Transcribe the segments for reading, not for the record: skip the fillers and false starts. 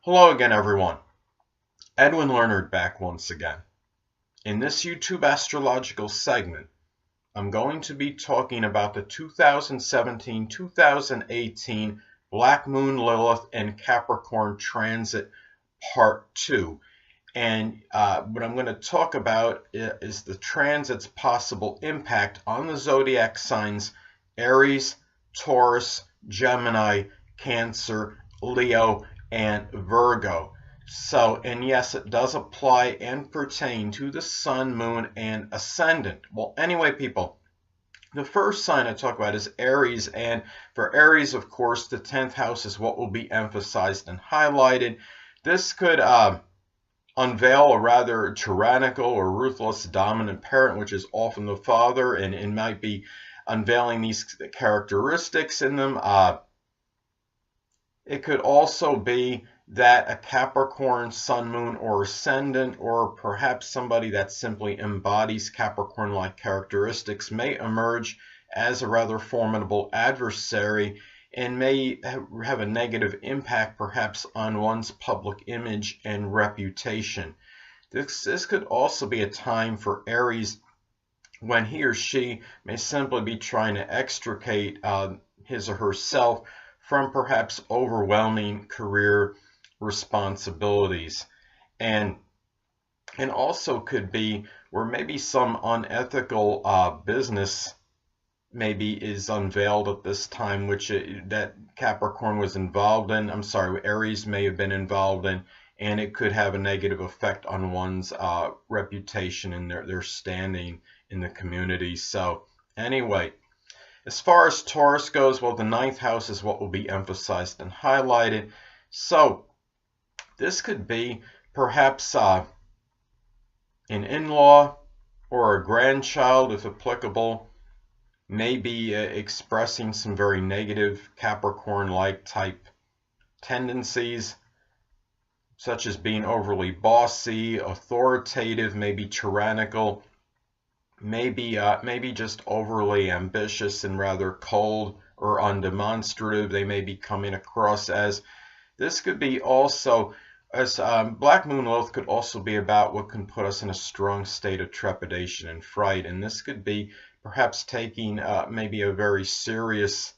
Hello again, everyone. Edwin Learnard back once again. In this YouTube astrological segment, I'm going to be talking about the 2017-2018 Black Moon Lilith and Capricorn transit part 2. And what I'm going to talk about is the transit's possible impact on the zodiac signs Aries, Taurus, Gemini, Cancer, Leo, and Virgo. So, and yes, it does apply and pertain to the sun, moon, and ascendant. Well, anyway, people, the first sign I talk about is Aries, and for Aries, of course, the 10th house is what will be emphasized and highlighted. This could unveil a rather tyrannical or ruthless dominant parent, which is often the father, and it might be unveiling these characteristics in them. It could also be that a Capricorn, sun, moon, or ascendant, or perhaps somebody that simply embodies Capricorn-like characteristics may emerge as a rather formidable adversary and may have a negative impact perhaps on one's public image and reputation. This could also be a time for Aries when he or she may simply be trying to extricate his or herself from perhaps overwhelming career responsibilities, and also could be where maybe some unethical business maybe is unveiled at this time, which that Capricorn was involved in. I'm sorry, Aries may have been involved in, and it could have a negative effect on one's reputation and their standing in the community. So anyway, as far as Taurus goes, well, the 9th house is what will be emphasized and highlighted. So this could be perhaps an in-law or a grandchild, if applicable, maybe expressing some very negative Capricorn-like type tendencies, such as being overly bossy, authoritative, maybe tyrannical, maybe just overly ambitious and rather cold or undemonstrative. They may be coming across as. This could be also, as Black Moon Lilith could also be about what can put us in a strong state of trepidation and fright. And this could be perhaps taking maybe a very serious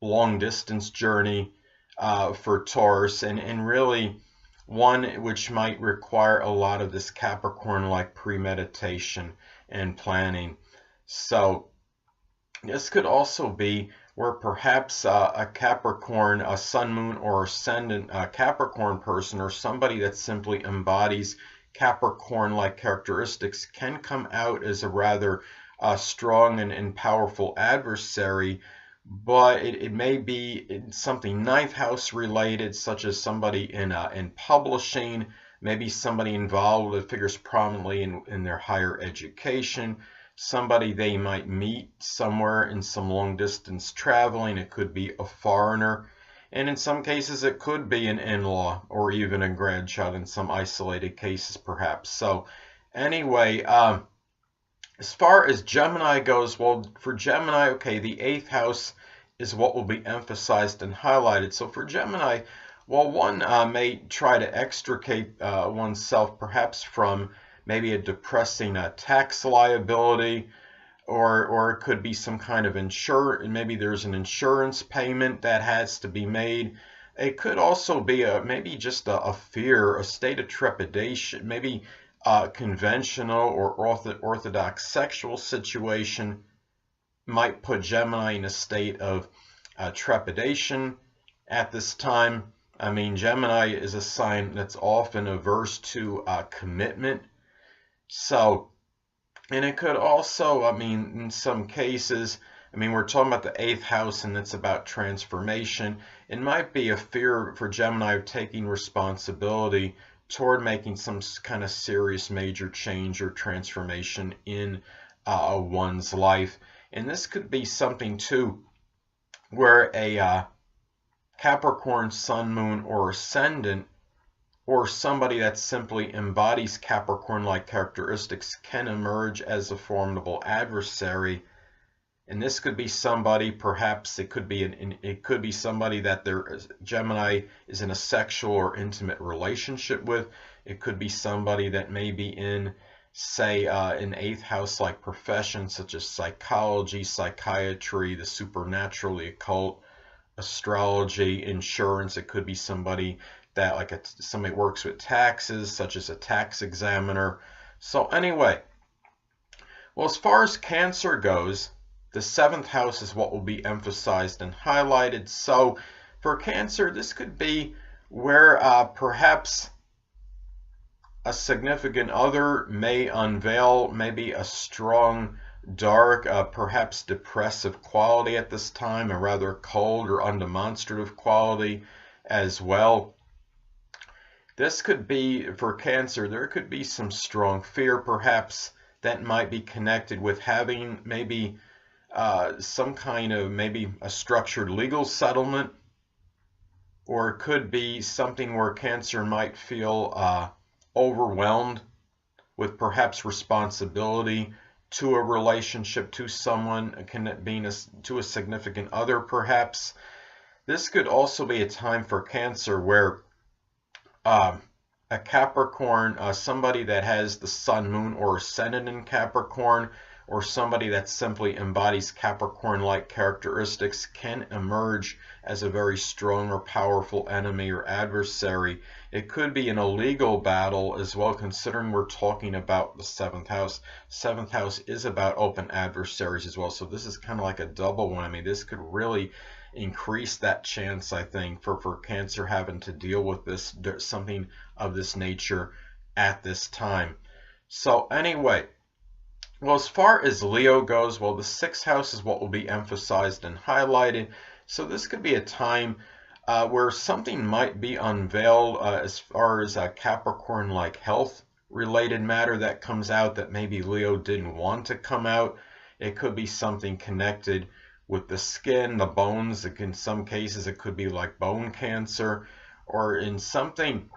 long distance journey for Taurus, and really one which might require a lot of this Capricorn-like premeditation and planning. So this could also be where perhaps a Capricorn, a sun, moon, or ascendant Capricorn person, or somebody that simply embodies Capricorn-like characteristics, can come out as a rather strong and powerful adversary, but it may be something 9th house related, such as somebody in publishing, maybe somebody involved that figures prominently in their higher education, somebody they might meet somewhere in some long distance traveling. It could be a foreigner, and in some cases it could be an in-law or even a grandchild in some isolated cases perhaps. So anyway, as far as Gemini goes, well, for Gemini, okay, the 8th house is what will be emphasized and highlighted. So for Gemini, well, one may try to extricate oneself perhaps from maybe a depressing tax liability, or it could be some kind of insurance. Maybe there's an insurance payment that has to be made. It could also be maybe just a fear, a state of trepidation, maybe conventional or orthodox sexual situation might put Gemini in a state of trepidation at this time. I mean, Gemini is a sign that's often averse to commitment. So, and it could also, I mean, in some cases, I mean, we're talking about the 8th house and it's about transformation. It might be a fear for Gemini of taking responsibility toward making some kind of serious major change or transformation in one's life. And this could be something too where a Capricorn, sun, moon, or ascendant, or somebody that simply embodies Capricorn-like characteristics, can emerge as a formidable adversary. And this could be somebody, perhaps it could be somebody that their Gemini is in a sexual or intimate relationship with. It could be somebody that may be in, say, an 8th house like profession, such as psychology, psychiatry, the supernatural, the occult, astrology, insurance. It could be somebody that somebody works with taxes, such as a tax examiner. So anyway, well, as far as Cancer goes, the 7th house is what will be emphasized and highlighted. So for Cancer, this could be where perhaps a significant other may unveil maybe a strong, dark, perhaps depressive quality at this time, a rather cold or undemonstrative quality as well. This could be, for Cancer, there could be some strong fear perhaps that might be connected with having maybe some kind of maybe a structured legal settlement, or it could be something where Cancer might feel overwhelmed with perhaps responsibility to a relationship, to someone, to a significant other perhaps. This could also be a time for Cancer where a Capricorn, somebody that has the Sun, Moon, or Ascendant in Capricorn, or somebody that simply embodies Capricorn-like characteristics, can emerge as a very strong or powerful enemy or adversary. It could be in a legal battle as well, considering we're talking about the 7th house. 7th house is about open adversaries as well, so this is kind of like a double whammy. This could really increase that chance, I think, for Cancer having to deal with this, something of this nature at this time. So anyway, well, as far as Leo goes, well, the 6th house is what will be emphasized and highlighted. So this could be a time where something might be unveiled as far as Capricorn-like health-related matter that comes out that maybe Leo didn't want to come out. It could be something connected with the skin, the bones. In some cases, it could be like bone cancer, or in something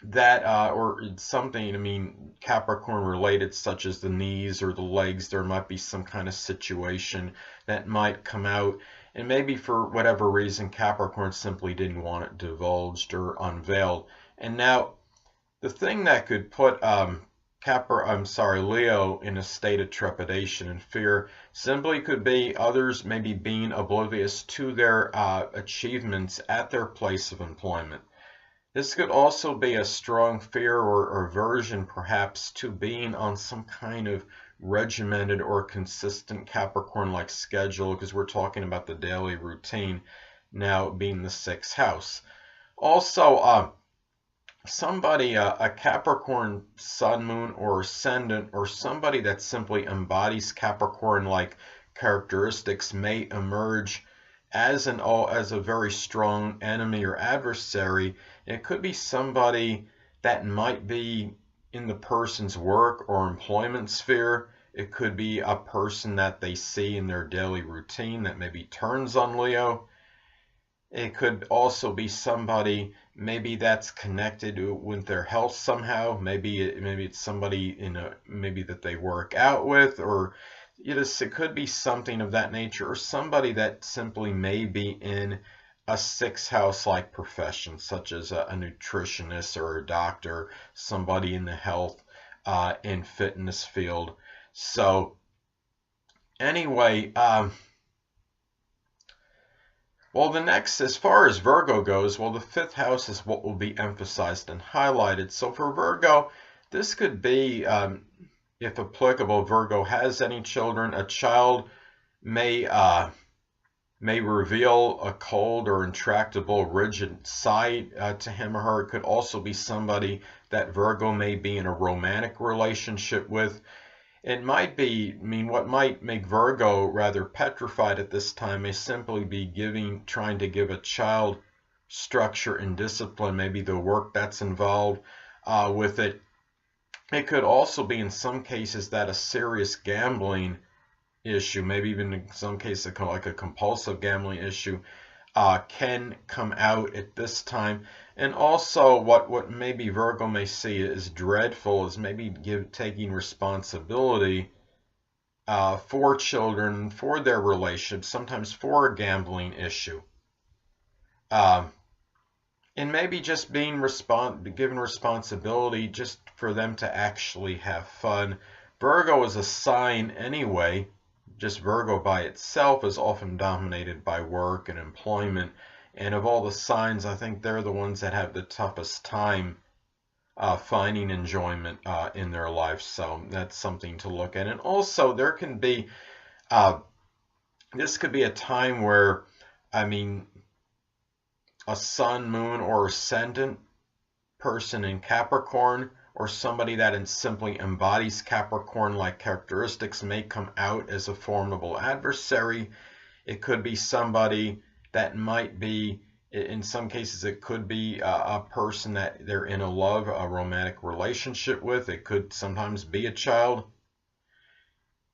that, I mean, Capricorn related, such as the knees or the legs. There might be some kind of situation that might come out, and maybe for whatever reason, Capricorn simply didn't want it divulged or unveiled. And now, the thing that could put Leo in a state of trepidation and fear simply could be others maybe being oblivious to their achievements at their place of employment. This could also be a strong fear or aversion perhaps to being on some kind of regimented or consistent Capricorn-like schedule, because we're talking about the daily routine now being the 6th house. Also, somebody, a Capricorn Sun, Moon, or Ascendant, or somebody that simply embodies Capricorn-like characteristics may emerge as a very strong enemy or adversary. It could be somebody that might be in the person's work or employment sphere. It could be a person that they see in their daily routine that maybe turns on Leo. It could also be somebody maybe that's connected with their health somehow. Maybe it's somebody maybe that they work out with, or it could be something of that nature, or somebody that simply may be in a 6th house like profession, such as a nutritionist or a doctor, somebody in the health and fitness field. So anyway, well, the next, as far as Virgo goes, well, the 5th house is what will be emphasized and highlighted. So for Virgo, this could be, if applicable, Virgo has any children, a child may reveal a cold or intractable, rigid side to him or her. It could also be somebody that Virgo may be in a romantic relationship with. It might be, what might make Virgo rather petrified at this time may simply be trying to give a child structure and discipline, maybe the work that's involved with it. It could also be, in some cases, that a serious gambling issue, maybe even in some cases like a compulsive gambling issue, can come out at this time. And also what maybe Virgo may see as dreadful is maybe taking responsibility for children, for their relationship, sometimes for a gambling issue. And maybe just being given responsibility just for them to actually have fun. Virgo is a sign anyway. Just Virgo by itself is often dominated by work and employment. And of all the signs, I think they're the ones that have the toughest time finding enjoyment in their life. So that's something to look at. And also there can be, this could be a time where, I mean, a sun, moon, or ascendant person in Capricorn, or somebody that simply embodies Capricorn-like characteristics may come out as a formidable adversary. It could be somebody that might be, in some cases, it could be a person that they're in a romantic relationship with. It could sometimes be a child.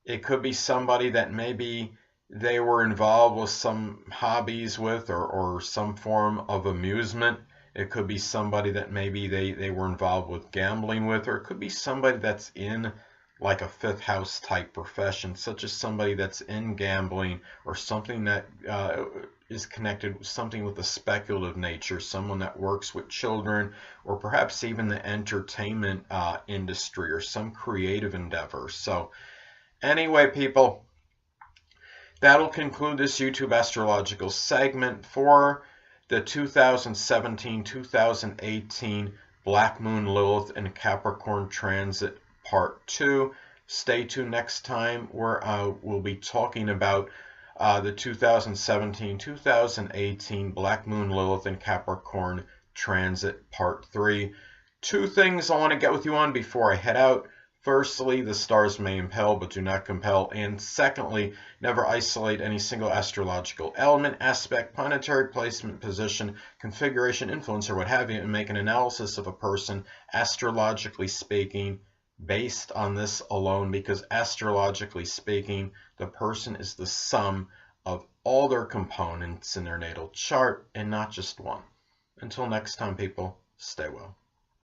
It could be somebody that maybe they were involved with some hobbies with, or some form of amusement. It could be somebody that maybe they were involved with gambling with, or it could be somebody that's in like a fifth house type profession, such as somebody that's in gambling, or something that is connected with something with a speculative nature, someone that works with children, or perhaps even the entertainment industry, or some creative endeavor. So anyway, people, that'll conclude this YouTube astrological segment for the 2017-2018 Black Moon Lilith and Capricorn transit part 2. Stay tuned next time where we'll be talking about the 2017-2018 Black Moon Lilith and Capricorn transit part 3. Two things I want to get with you on before I head out. Firstly, the stars may impel but do not compel. And secondly, never isolate any single astrological element, aspect, planetary placement, position, configuration, influence, or what have you, and make an analysis of a person, astrologically speaking, based on this alone, because astrologically speaking, the person is the sum of all their components in their natal chart and not just one. Until next time, people, stay well.